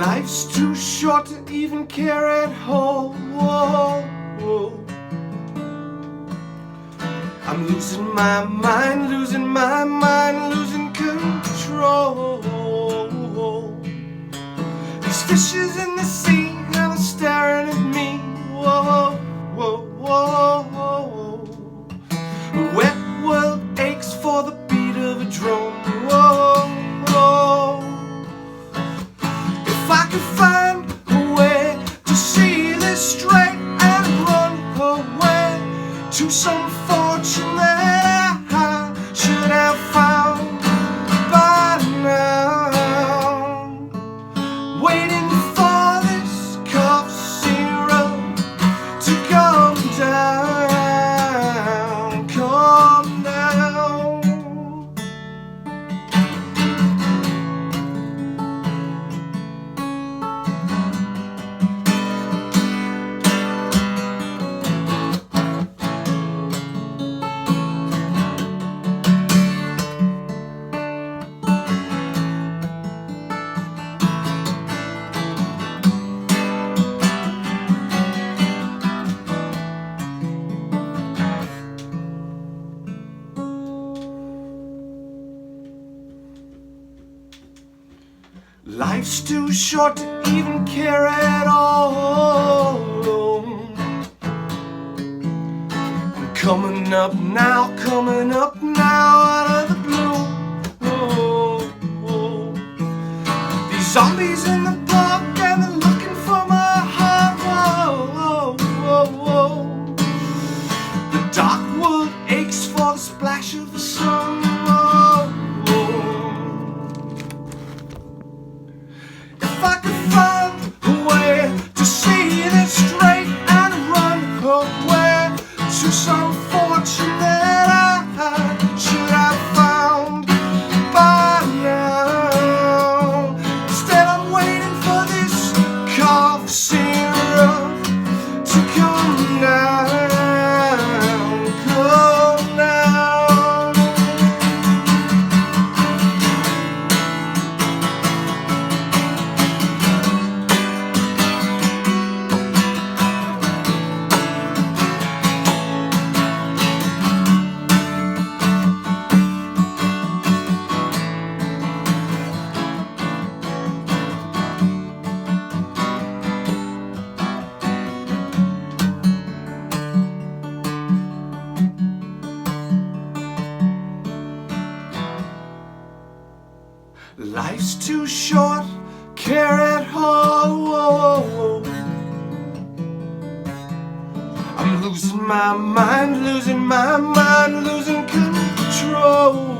Life's too short to even care at all. I'm losing my mind, losing my mind, losing control. These fishes in the sea are staring at me. Whoa, whoa, whoa. The wet world aches for the beat of a drum. Whoa, whoa. If I could find a way to see this straight and run away to some fortune that I should have found by now, waiting for this cough syrup to come down, come down. Life's too short to even care at all. I'm coming up now out of the blue. These zombies in the park and they're looking for my heart. The dark world aches for the splash of the sun. If I could find a way to see this straight and run away to some fortune that I should have found by now. Instead I'm waiting for this cough syrup to come down, come down. Life's too short, care at all. I'm losing my mind, losing control.